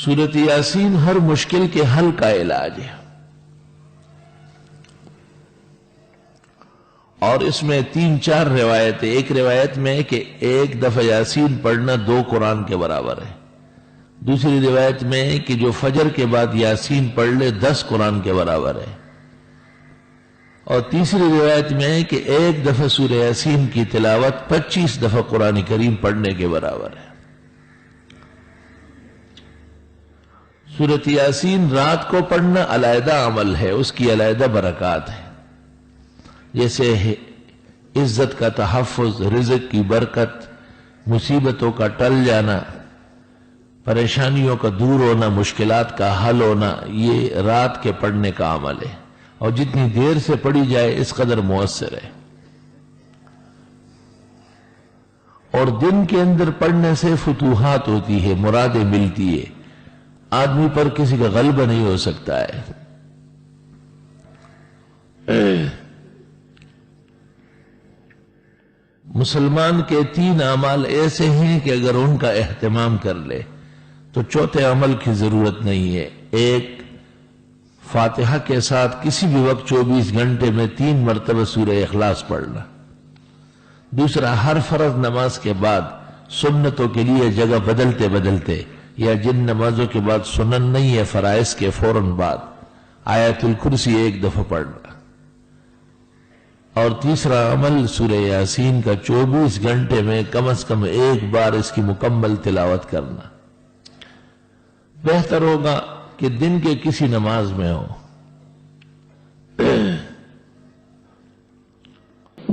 سورۃ یاسین ہر مشکل کے حل کا علاج ہے، اور اس میں 3-4 روایتیں، ایک روایت میں ہے کہ ایک دفعہ یاسین پڑھنا 2 قرآن کے برابر ہے، دوسری روایت میں ہے کہ جو فجر کے بعد یاسین پڑھ لے 10 قرآن کے برابر ہے، اور تیسری روایت میں ہے کہ ایک دفعہ سورہ یاسین کی تلاوت 25 دفعہ قرآن کریم پڑھنے کے برابر ہے۔ سورۃ یاسین رات کو پڑھنا علیحدہ عمل ہے، اس کی علیحدہ برکات ہے، جیسے عزت کا تحفظ، رزق کی برکت، مصیبتوں کا ٹل جانا، پریشانیوں کا دور ہونا، مشکلات کا حل ہونا، یہ رات کے پڑھنے کا عمل ہے، اور جتنی دیر سے پڑھی جائے اس قدر مؤثر ہے۔ اور دن کے اندر پڑھنے سے فتوحات ہوتی ہے، مرادیں ملتی ہے، آدمی پر کسی کا غلبہ نہیں ہو سکتا ہے۔ مسلمان کے 3 اعمال ایسے ہیں کہ اگر ان کا اہتمام کر لے تو چوتھے عمل کی ضرورت نہیں ہے۔ ایک، فاتحہ کے ساتھ کسی بھی وقت 24 گھنٹے میں 3 مرتبہ سورہ اخلاص پڑھنا۔ دوسرا، ہر فرض نماز کے بعد سنتوں کے لیے جگہ بدلتے بدلتے، یا جن نمازوں کے بعد سنن نہیں ہے فرائض کے فوراً بعد، آیت الکرسی 1 دفعہ پڑھنا۔ اور تیسرا عمل سورہ یاسین کا 24 گھنٹے میں کم از کم 1 بار اس کی مکمل تلاوت کرنا۔ بہتر ہوگا کہ دن کے کسی نماز میں ہو۔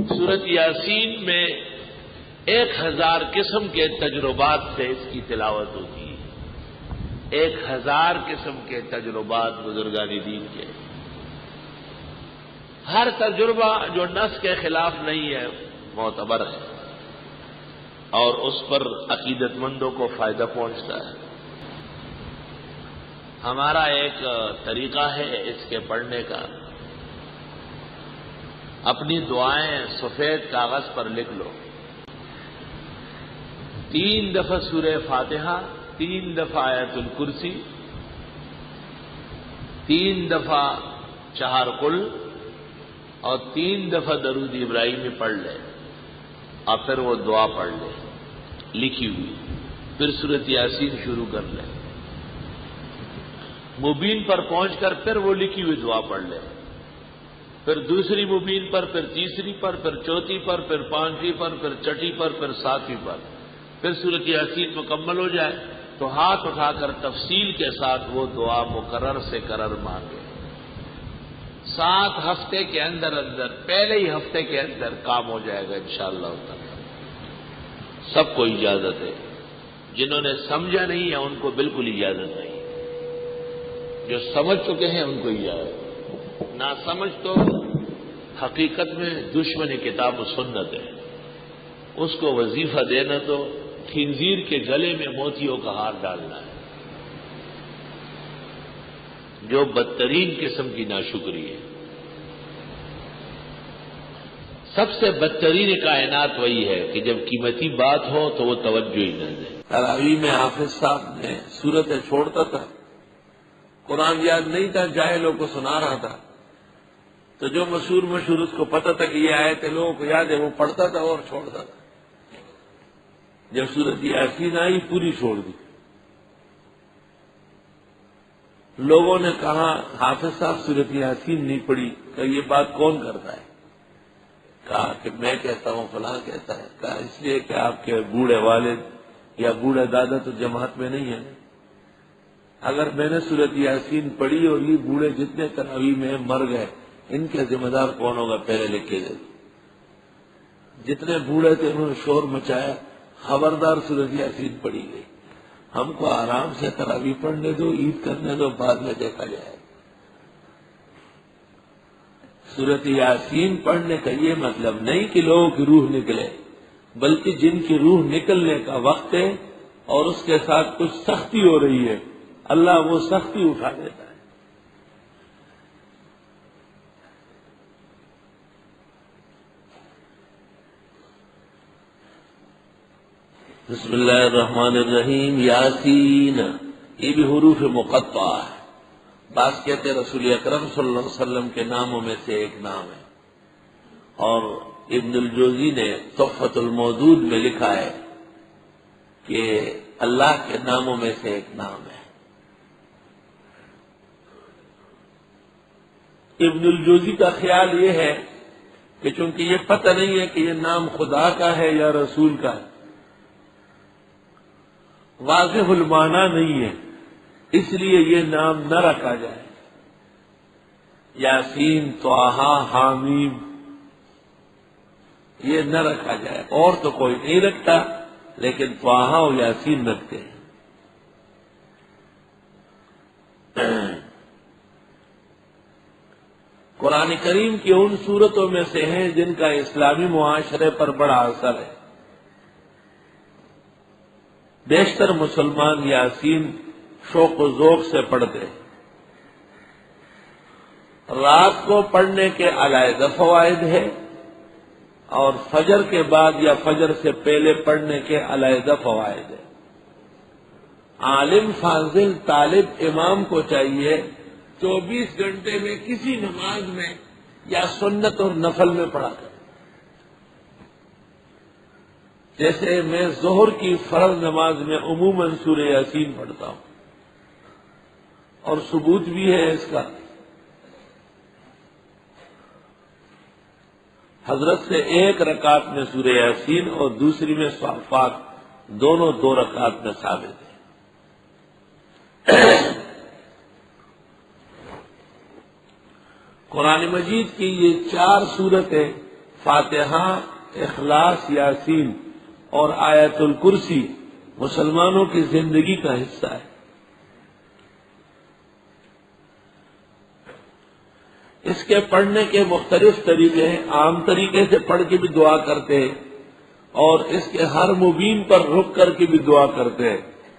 سورۃ یاسین میں 1000 قسم کے تجربات سے اس کی تلاوت ہوتی ہے، 1000 قسم کے تجربات بزرگان دین کے، ہر تجربہ جو نص کے خلاف نہیں ہے معتبر ہے، اور اس پر عقیدت مندوں کو فائدہ پہنچتا ہے۔ ہمارا ایک طریقہ ہے اس کے پڑھنے کا، اپنی دعائیں سفید کاغذ پر لکھ لو، 3 دفعہ سورہ فاتحہ، 3 دفعہ آیت الکرسی، 3 دفعہ 4 قل، اور 3 دفعہ درود ابراہیمی پڑھ لے، اور پھر وہ دعا پڑھ لے لکھی ہوئی، پھر سورۃ یاسین شروع کر لے، مبین پر پہنچ کر پھر وہ لکھی ہوئی دعا پڑھ لے، پھر دوسری مبین پر، پھر تیسری پر، پھر چوتھی پر، پھر 5ویں پر، پھر چھٹی پر، پھر 7ویں پر، پھر سورۃ یاسین مکمل ہو جائے تو ہاتھ اٹھا کر تفصیل کے ساتھ وہ دعا مقرر سے قرر مانگے۔ 7 ہفتے کے اندر پہلے ہی ہفتے کے اندر کام ہو جائے گا انشاءاللہ تعالی۔ سب کو اجازت ہے، جنہوں نے سمجھا نہیں ہے ان کو بالکل اجازت نہیں، جو سمجھ چکے ہیں ان کو اجازت، نہ سمجھ تو حقیقت میں دشمن کتاب و سنت ہے، اس کو وظیفہ دینا تو خنزیر کے گلے میں موتیوں کا ہار ڈالنا ہے، جو بدترین قسم کی ناشکری ہے۔ سب سے بدترین کائنات وہی ہے کہ جب قیمتی بات ہو تو وہ توجہ ہی نہ دے۔ تراویح میں حافظ صاحب نے سورتیں چھوڑتا تھا، قرآن یاد نہیں تھا، جاہلوں کو سنا رہا تھا، تو جو مشہور اس کو پتہ تھا کہ یہ آیتیں لوگوں کو یاد ہے، وہ پڑھتا تھا اور چھوڑتا تھا۔ جب سورۃ یاسین آئی پوری چھوڑ دی۔ لوگوں نے کہا حافظ صاحب سورۃ یاسین نہیں پڑھی، کہ یہ بات کون کرتا ہے؟ کہا کہ میں کہتا ہوں، فلاں کہتا ہے۔ کہا اس لیے کہ آپ کے بوڑھے والد یا بوڑھا دادا تو جماعت میں نہیں ہے، اگر میں نے سورۃ یاسین پڑھی اور یہ بوڑھے جتنے تراویح میں مر گئے، ان کے ذمہ دار کون ہوگا؟ پہلے لکھ کے دے۔ جتنے بوڑھے تھے انہوں نے شور مچایا، خبردار سورۃ یاسین پڑھی گئی، ہم کو آرام سے تراویح پڑھنے دو، عید کرنے دو، بعد میں دیکھا جائے۔ سورۃ یاسین پڑھنے کا یہ مطلب نہیں کہ لوگوں کی روح نکلے، بلکہ جن کی روح نکلنے کا وقت ہے اور اس کے ساتھ کچھ سختی ہو رہی ہے، اللہ وہ سختی اٹھا دیتا ہے۔ بسم اللہ الرحمن الرحیم، یاسین یہ بھی حروف مقطعہ ہے. بعض کہتے ہیں رسول اکرم صلی اللہ علیہ وسلم کے ناموں میں سے ایک نام ہے. اور ابن الجوزی نے تحفۃ المودود میں لکھا ہے کہ اللہ کے ناموں میں سے ایک نام ہے. ابن الجوزی کا خیال یہ ہے کہ چونکہ یہ پتہ نہیں ہے کہ یہ نام خدا کا ہے یا رسول کا ہے، واضح المعنی نہیں ہے، اس لیے یہ نام نہ رکھا جائے. یاسین، طٰہٰ، حامیم یہ نہ رکھا جائے. اور تو کوئی نہیں رکھتا، لیکن طٰہٰ اور یاسین رکھتے ہیں. قرآن کریم کی ان صورتوں میں سے ہیں جن کا اسلامی معاشرے پر بڑا اثر ہے. بیشتر مسلمان یاسین شوق و ذوق سے پڑھتے ہیں. رات کو پڑھنے کے علیحدہ فوائد ہیں اور فجر کے بعد یا فجر سے پہلے پڑھنے کے علیحدہ فوائد ہیں. عالم، فاضل، طالب، امام کو چاہیے 24 گھنٹے میں کسی نماز میں یا سنت اور نفل میں پڑھا کرے. جیسے میں ظہر کی فرض نماز میں عموماً سورہ یاسین پڑھتا ہوں، اور ثبوت بھی ہے اس کا. حضرت سے ایک رکعت میں سورہ یاسین اور دوسری میں صافات، دونوں 2 رکعت میں ثابت ہے. قرآن مجید کی یہ 4 سورتیں فاتحہ، اخلاص، یاسین اور آیت الکرسی مسلمانوں کی زندگی کا حصہ ہے. اس کے پڑھنے کے مختلف طریقے ہیں. عام طریقے سے پڑھ کے بھی دعا کرتے ہیں اور اس کے ہر مبین پر رک کر کے بھی دعا کرتے ہیں.